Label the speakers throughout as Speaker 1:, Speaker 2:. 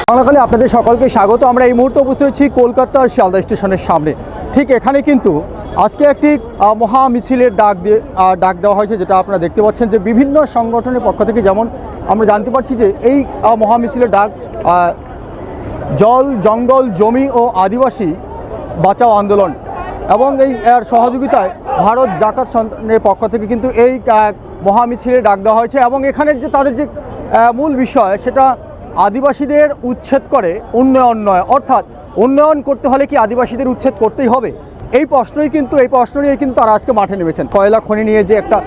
Speaker 1: বাংলাকালে আপনাদের সকলকে স্বাগত। আমরা এই মুহূর্তে উপস্থিত হচ্ছি কলকাতার শিয়ালদা স্টেশনের সামনে। ঠিক এখানে কিন্তু আজকে একটি মহা মিছিলের ডাক দেওয়া হয়েছে, যেটা আপনারা দেখতে পাচ্ছেন যে বিভিন্ন সংগঠনের পক্ষ থেকে। যেমন আমরা জানতে পারছি যে এই মহা মিছিলের ডাক জল, জঙ্গল, জমি ও আদিবাসী বাঁচাও আন্দোলন এবং এর সহযোগিতায় ভারত জাকাত সন্তানের পক্ষ থেকে কিন্তু এই মহা মিছিলের ডাক দেওয়া হয়েছে। এবং এখানের যে তাদের যে মূল বিষয়, সেটা আদিবাসীদের উচ্ছেদ করে উন্নয়ন নয়। অর্থাৎ উন্নয়ন করতে হলে কি আদিবাসীদের উচ্ছেদ করতেই হবে? এই প্রশ্ন নিয়ে কিন্তু তারা আজকে মাঠে নেমেছেন। কয়লা খনি নিয়ে যে একটা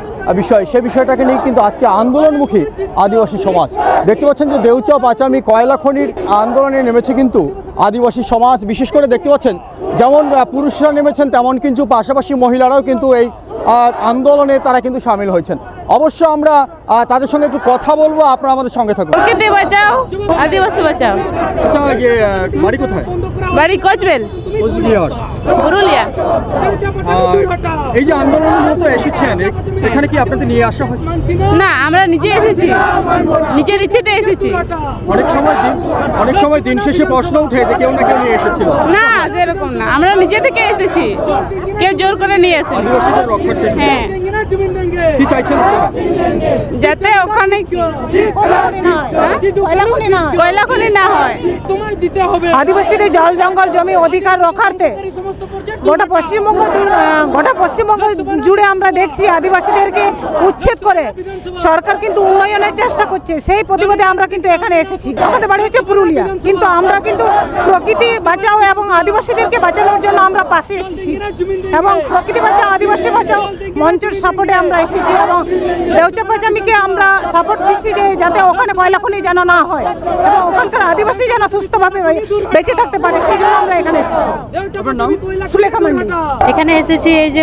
Speaker 1: বিষয়, সেই বিষয়টাকে নিয়ে কিন্তু আজকে আন্দোলনমুখী আদিবাসী সমাজ। দেখতে পাচ্ছেন যে দেউচা পাচামি কয়লা খনির আন্দোলনে নেমেছে কিন্তু আদিবাসী সমাজ। বিশেষ করে দেখতে পাচ্ছেন যেমন পুরুষরা নেমেছেন, তেমন কিন্তু পাশাপাশি মহিলারাও কিন্তু এই আন্দোলনে তারা কিন্তু সামিল হয়েছেন। অবশ্য আমরা তাদের সঙ্গে একটু কথা বলবো, আপনারা আমাদের সঙ্গে থাকুন।
Speaker 2: বাঁচাও, আদিবাসী বাঁচাও।
Speaker 1: আচ্ছা, বাড়ি কোথায়?
Speaker 2: বাড়ি কোচবিহার, পুরুলিয়া।
Speaker 1: এই যে আন্দোলনের মতো এসেছেন, এখানে কি আপনাদের নিয়ে আসা হয়েছে?
Speaker 2: না, আমরা নিজে এসেছি, নিজের ইচ্ছেতে এসেছি।
Speaker 1: অনেক সময় দিন শেষে প্রশ্ন উঠে যে কেউ না কেউ নিয়ে এসেছিল।
Speaker 2: না, সেরকম না, আমরা নিজে থেকে এসেছি, কেউ জোর করে নিয়ে এসেছি।
Speaker 1: আদিবাসীদের রক্ষার্থে।
Speaker 2: হ্যাঁ,
Speaker 1: কি চাইছেন?
Speaker 2: যাতে ওখানে কয়লা খনি না হয়।
Speaker 3: আদিবাসীদের জল, জঙ্গল, জমি অধিকার রক্ষার্থে গোটা পশ্চিমবঙ্গ জুড়ে আমরা দেখছি আদিবাসীদেরকে উচ্ছেদ করে সরকার কিন্তু উন্নয়নের চেষ্টা করছে। সেই প্রতিবাদে আমরা কিন্তু এখানে এসেছি। আমাদের বাড়ি হচ্ছে পুরুলিয়া, কিন্তু আমরা কিন্তু প্রকৃতি বাঁচাও এবং আদিবাসীদেরকে বাঁচানোর জন্য আমরা পাশে এসেছি এবং প্রকৃতি বাঁচাও, আদিবাসী বাঁচাও মঞ্চের সাপোর্টে আমরা এসেছি এবং দেউচা পাচামিকে আমরা সাপোর্ট দিচ্ছি যে যাতে ওখানে কয়লা খনি যেন না হয় এবং ওখানকার আদিবাসী যেন সুস্থভাবে বেঁচে থাকতে পারে, সেই জন্য আমরা এখানে এসেছি। সুলেখা মান্ডি।
Speaker 4: এখানে এসেছি এই যে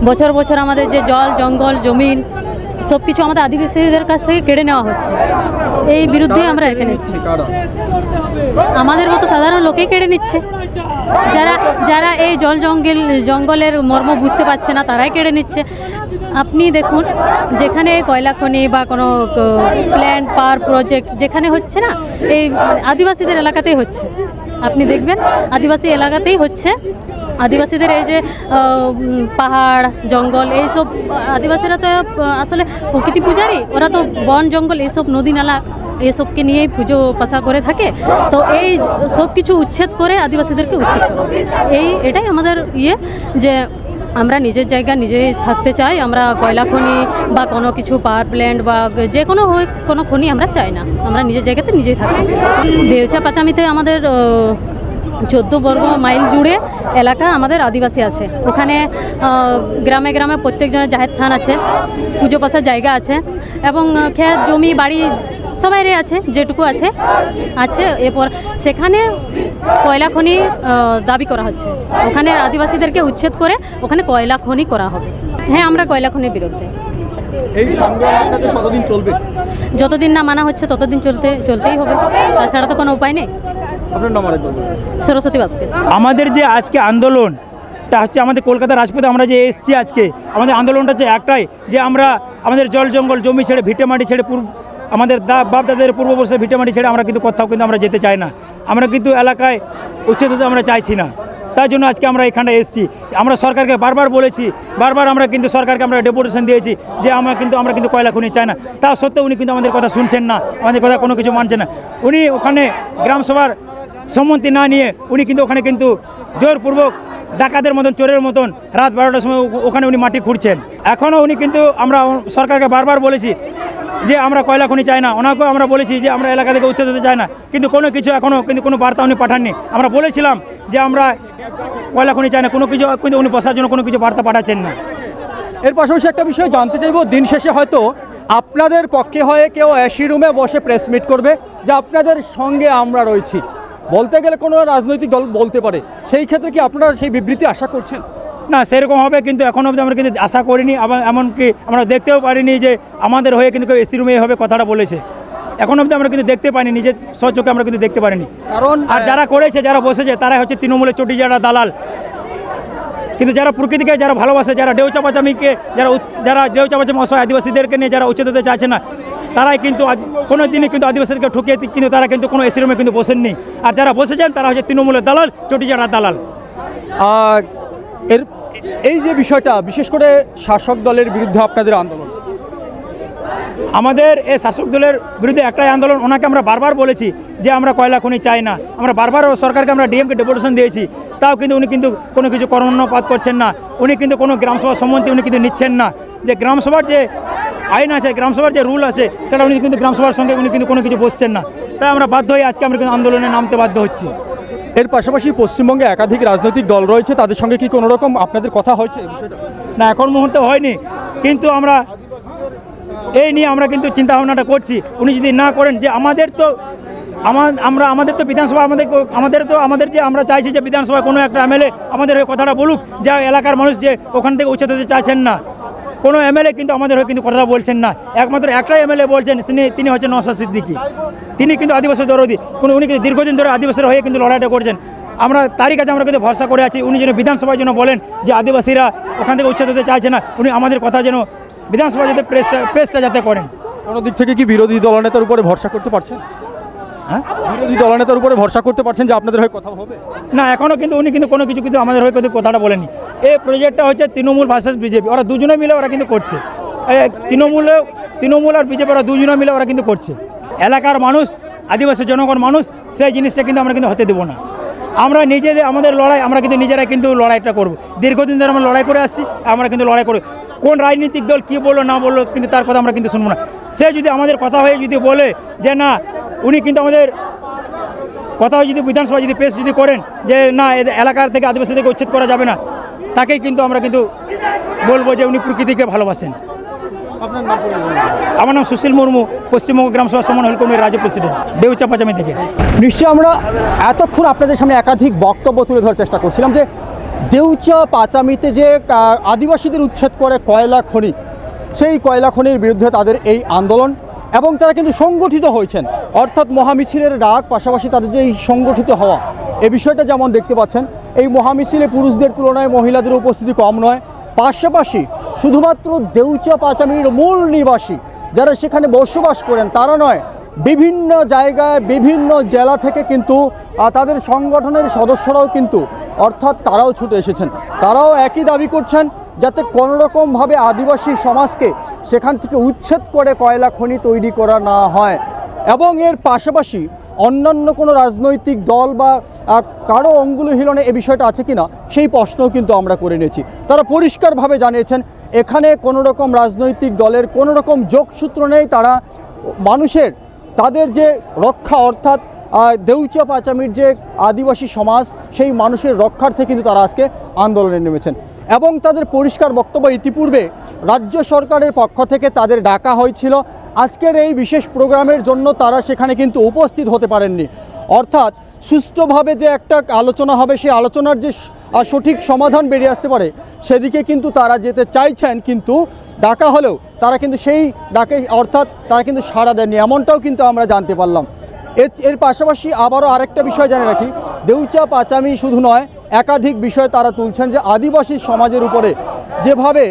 Speaker 4: বছর বছর আমাদের যে জল, জঙ্গল, জমিন সব কিছু আমাদের আদিবাসীদের কাছ থেকে কেড়ে নেওয়া হচ্ছে, এই বিরুদ্ধে আমরা এখানে এসেছি। আমাদের মতো সাধারণ লোকেই কেড়ে নিচ্ছে। যারা এই জঙ্গলের মর্ম বুঝতে পারছে না, তারাই কেড়ে নিচ্ছে। আপনি দেখুন, যেখানে কয়লা খনি বা কোনো প্ল্যান্ট পাওয়ার প্রজেক্ট যেখানে হচ্ছে না, এই আদিবাসীদের এলাকাতেই হচ্ছে। আপনি দেখবেন আদিবাসী এলাকাতেই হচ্ছে। আদিবাসীদের এই যে পাহাড়, জঙ্গল, এইসব আদিবাসীরা তো আসলে প্রকৃতি পূজারী। ওরা তো বন, জঙ্গল, এইসব নদী নালা এসবকে নিয়েই পুজো পাশা করে থাকে। তো এই সব কিছু উচ্ছেদ করে আদিবাসীদেরকে উচ্ছেদ করে, এটাই আমাদের যে আমরা নিজের জায়গা নিজেই থাকতে চাই। আমরা কয়লা খনি বা কোনো কিছু পাওয়ার প্ল্যান্ট বা যে কোনো খনি আমরা চাই না। আমরা নিজের জায়গাতে নিজেই থাকতে চাই। দেউচা পাচামিতে আমাদের 14 বর্গ মাইল জুড়ে এলাকা আমাদের আদিবাসী আছে। ওখানে গ্রামে গ্রামে প্রত্যেকজনের জাহের থান আছে, পুজো পাশার জায়গা আছে এবং ক্ষেত, জমি, বাড়ি সবাইরই আছে, যেটুকু আছে। এরপর সেখানে কয়লা খনি দাবি করা হচ্ছে। ওখানে আদিবাসীদেরকে উচ্ছেদ করে ওখানে কয়লা খনি করা হবে। হ্যাঁ, আমরা কয়লা খনির বিরুদ্ধে।
Speaker 1: এই সংগ্রাম আপনাদের কতদিন চলবে?
Speaker 4: যতদিন না মানা হচ্ছে ততদিন চলতেই হবে, তাছাড়া তো কোনো উপায় নেই।
Speaker 1: আপনার নাম?
Speaker 4: সরস্বতী বাস্কে।
Speaker 5: আমাদের যে আজকে আন্দোলনটা হচ্ছে, আমাদের কলকাতা রাজপথে আমরা যে এসেছি আজকে, আমাদের আন্দোলনটা হচ্ছে একটাই, যে আমরা আমাদের জল, জঙ্গল, জমি ছেড়ে, ভিটেমাটি ছেড়ে, আমাদের বাপ দাদের পূর্ববর্ষের ভিটেমাটি ছেড়ে আমরা কিন্তু কোথাও কিন্তু আমরা যেতে চাই না। আমরা কিন্তু এলাকায় উচ্ছেদ হতে আমরা চাইছি না। তার জন্য আজকে আমরা এখানে এসেছি। আমরা সরকারকে বারবার বলেছি, আমরা কিন্তু সরকারকে আমরা ডেপুটেশন দিয়েছি যে আমরা কিন্তু কয়লা খনি চাই না। তা সত্ত্বেও উনি কিন্তু আমাদের কথা শুনছেন না, আমাদের কথা কোনো কিছু মানছেন না। উনি ওখানে গ্রামসভার সম্মতি না নিয়ে উনি কিন্তু ওখানে কিন্তু জোরপূর্বক ডাকাতের মতন, চোরের মতন রাত 12টার সময় ওখানে উনি মাটি খুঁড়ছেন। এখনও উনি কিন্তু, আমরা সরকারকে বারবার বলেছি যে আমরা কয়লা খনি চাই না। ওনাকেও আমরা বলেছি যে আমরা এলাকা থেকে উচ্ছেদ হতে চাই না, কিন্তু কোনো কিছু এখনও কিন্তু কোনো বার্তা উনি পাঠাননি। আমরা বলেছিলাম যে আমরা কয়লা খনি চাই না, কোনো কিছু কিন্তু উনি বসার জন্য কোনো কিছু বার্তা পাঠাচ্ছেন না।
Speaker 1: এর পাশাপাশি একটা বিষয় জানতে চাইব, দিন শেষে হয়তো আপনাদের পক্ষে হয়ে কেউ এসি রুমে বসে প্রেস মিট করবে যে আপনাদের সঙ্গে আমরা রয়েছি। বলতে গেলে কোনো রাজনৈতিক দল বলতে পারে, সেই ক্ষেত্রে কি আপনারা সেই বিবৃতি আশা করছেন?
Speaker 5: না, সেরকম হবে কিন্তু এখনও অবধি আমরা কিন্তু আশা করিনি। আবার এমনকি আমরা দেখতেও পারিনি যে আমাদের হয়ে কিন্তু কেউ এসি রুমে এভাবে কথাটা বলেছে। এখন অবধি আমরা কিন্তু দেখতে পাইনি, নিজের স্বচক্ষে আমরা কিন্তু দেখতে পারিনি।
Speaker 1: কারণ
Speaker 5: আর যারা করেছে, যারা বসেছে, তারা হচ্ছে তৃণমূলের চটি যারা দালাল। কিন্তু যারা প্রকৃতিকে যারা ভালোবাসে, যারা ডেউচাপাচামিকে যারা ডেউচাপাচামি অসহায় আদিবাসীদেরকে নিয়ে যারা উচ্ছেদ হতে চাইছে না, তারাই কিন্তু কোনো দিনই কিন্তু আদিবাসীদেরকে ঠকিয়ে কিন্তু তারা কিন্তু কোনো এসি রুমে কিন্তু বসেননি। আর যারা বসেছেন তারা হচ্ছে তৃণমূলের দালাল, চটিচাটার দালাল।
Speaker 1: এই যে বিষয়টা, বিশেষ করে শাসক দলের বিরুদ্ধে আপনাদের আন্দোলন,
Speaker 5: আমাদের এই শাসক দলের বিরুদ্ধে একটাই আন্দোলন। ওনাকে আমরা বারবার বলেছি যে আমরা কয়লা খনি চাই না, আমরা বারবার সরকারকে আমরা ডিএমকে ডেপুটেশন দিয়েছি, তাও কিন্তু উনি কিন্তু কোনো কিছু কর্ণপাত করছেন না। উনি কিন্তু কোনো গ্রামসভা সম্মতি উনি কিন্তু নিচ্ছেন না। যে গ্রামসভার যে আইন আছে, গ্রামসভার যে রুল আছে, সেটা উনি কিন্তু গ্রামসভার সঙ্গে উনি কিন্তু কোনো কিছু বসছেন না। তাই আমরা বাধ্য হয়ে আজকে আমরা কিন্তু আন্দোলনে নামতে বাধ্য হচ্ছি।
Speaker 1: এর পাশাপাশি পশ্চিমবঙ্গে একাধিক রাজনৈতিক দল রয়েছে, তাদের সঙ্গে কি কোনো রকম আপনাদের কথা হয়েছে এই বিষয়টা?
Speaker 5: না, এখন মুহূর্তে হয়নি, কিন্তু আমরা এই নিয়ে আমরা কিন্তু চিন্তা ভাবনাটা করছি। উনি যদি না করেন, যে আমাদের তো বিধানসভা আমাদের যে আমরা চাইছি যে বিধানসভায় কোনো একটা এমএলএ আমাদের হয়ে কথাটা বলুক, যা এলাকার মানুষ যে ওখান থেকে উচ্ছেদ হতে চাইছেন না, কোনো এমএলএ কিন্তু আমাদের হয়ে কিন্তু কথাটা বলছেন না। একমাত্র একটাই এমএলএ বলছেন, তিনি হচ্ছেন নওশাদ সিদ্দিকী। তিনি কিন্তু আদিবাসী দরদি, উনি কিন্তু দীর্ঘদিন ধরে আদিবাসীর হয়ে কিন্তু লড়াইটা করছেন। আমরা তারই কাছে আমরা কিন্তু ভরসা করে আছি, উনি যেন বিধানসভায় যেন বলেন যে আদিবাসীরা ওখান থেকে উচ্ছেদ হতে চাইছে না, উনি আমাদের কথা যেন বিধানসভা যাতে প্রেসটা যাতে করেন।
Speaker 1: কোনো দিক থেকে কি বিরোধী দলনেতার উপরে ভরসা করতে পারছেন?
Speaker 5: হ্যাঁ,
Speaker 1: বিরোধী দলনেতার উপরে ভরসা করতে পারছেন যে আপনাদের হয়ে কথা হবে?
Speaker 5: না, এখনও কিন্তু উনি কিন্তু কোনো কিছু কিন্তু আমাদের হয়ে কিন্তু কথাটা বলেনি। এই প্রজেক্টটা হচ্ছে তৃণমূল ভার্সেস বিজেপি, ওরা দুজনে মিলে ওরা কিন্তু করছে। তৃণমূল আর বিজেপি ওরা দুজনে মিলে ওরা কিন্তু করছে। এলাকার মানুষ, আদিবাসী জনগণ মানুষ, সেই জিনিসটা কিন্তু আমরা কিন্তু হতে দেবো না। আমরা নিজেদের আমাদের লড়াই আমরা কিন্তু নিজেরাই কিন্তু লড়াইটা করব। দীর্ঘদিন ধরে আমরা লড়াই করে আসছি, আমরা কিন্তু লড়াই করব। কোন রাজনৈতিক দল কী বললো না বললো কিন্তু তার কথা আমরা কিন্তু শুনবো না। সে যদি আমাদের কথা হয়ে যদি বলে যে না, উনি কিন্তু আমাদের কথা যদি বিধানসভা যদি পেশ যদি করেন যে না, এলাকার থেকে আদিবাসীদেরকে উচ্ছেদ করা যাবে না, তাকেই কিন্তু আমরা কিন্তু বলবো যে উনি প্রকৃতিকে ভালোবাসেন। আমার নাম সুশীল মুর্মু, পশ্চিমবঙ্গ গ্রামসভা সমন্বয় কমিটির রাজ্য প্রেসিডেন্ট, ডেউচাপাচামি থেকে।
Speaker 1: নিশ্চয়ই আমরা এতক্ষণ আপনাদের সামনে একাধিক বক্তব্য তুলে ধরার চেষ্টা করছিলাম যে দেউচাপাচামিতে যে আদিবাসীদের উচ্ছেদ করে কয়লা খনি, সেই কয়লা খনির বিরুদ্ধে তাদের এই আন্দোলন, এবং তারা কিন্তু সংগঠিত হয়েছেন, অর্থাৎ মহামিছিলের ডাক, পাশাপাশি তাদের যে এই সংগঠিত হওয়া, এই বিষয়টা যেমন দেখতে পাচ্ছেন, এই মহামিছিলে পুরুষদের তুলনায় মহিলাদের উপস্থিতি কম নয়। পাশাপাশি শুধুমাত্র দেউচাপাচামির মূল নিবাসী যারা সেখানে বসবাস করেন তারা নয়, বিভিন্ন জায়গায় বিভিন্ন জেলা থেকে কিন্তু তাদের সংগঠনের সদস্যরাও কিন্তু, অর্থাৎ তারাও ছুটে এসেছেন। তারাও একই দাবি করছেন যাতে কোনোরকমভাবে আদিবাসী সমাজকে সেখান থেকে উচ্ছেদ করে কয়লা খনি তৈরি করা না হয়। এবং এর পাশাপাশি অন্যান্য কোনো রাজনৈতিক দল বা কারো অঙ্গুলি হিলনে এ বিষয়টা আছে কিনা সেই প্রশ্নও কিন্তু আমরা করে নিয়েছি। তারা পরিষ্কারভাবে জানিয়েছেন এখানে কোনো রকম রাজনৈতিক দলের কোনো রকম যোগসূত্র নেই। তারা মানুষের তাদের যে রক্ষা, অর্থাৎ দেউচাপাচামির যে আদিবাসী সমাজ, সেই মানুষের রক্ষার্থে কিন্তু তারা আজকে আন্দোলনে নেমেছেন। এবং তাদের পরিষ্কার বক্তব্য, ইতিপূর্বে রাজ্য সরকারের পক্ষ থেকে তাদের ডাকা হয়েছিল আজকের এই বিশেষ প্রোগ্রামের জন্য, তারা সেখানে কিন্তু উপস্থিত হতে পারেননি। অর্থাৎ সুষ্ঠুভাবে যে একটা আলোচনা হবে, সেই আলোচনার যে সঠিক সমাধান বেরিয়ে আসতে পারে সেদিকে কিন্তু তারা যেতে চাইছেন, কিন্তু ডাকা হলেও তারা কিন্তু সেই ডাকে, অর্থাৎ তারা কিন্তু সাড়া দেননি, এমনটাও কিন্তু আমরা জানতে পারলাম। এর পাশাপাশি আবারও আরেকটা বিষয় জানিয়ে রাখি, দেউচাপাচামি শুধু নয়, একাধিক বিষয় তারা তুলছেন যে আদিবাসী সমাজের উপরে যেভাবে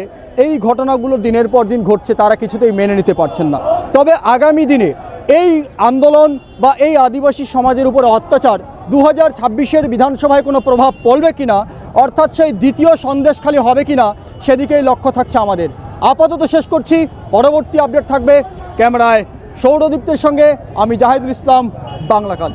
Speaker 1: এই ঘটনাগুলো দিনের পর দিন ঘটছে তারা কিছুতেই মেনে নিতে পারছেন না। তবে আগামী দিনে এই আন্দোলন বা এই আদিবাসী সমাজের উপরে অত্যাচার 2026-এর বিধানসভায় কোনো প্রভাব পড়বে কিনা, অর্থাৎ সেই দ্বিতীয় সন্দেশখালী হবে কিনা, সেদিকেই লক্ষ্য থাকছে আমাদের। আপাতত শেষ করছি, পরবর্তী আপডেট থাকবে। ক্যামেরায় সৌরদীপ্তের সঙ্গে আমি জাহিদুল ইসলাম, বাংলাকাল।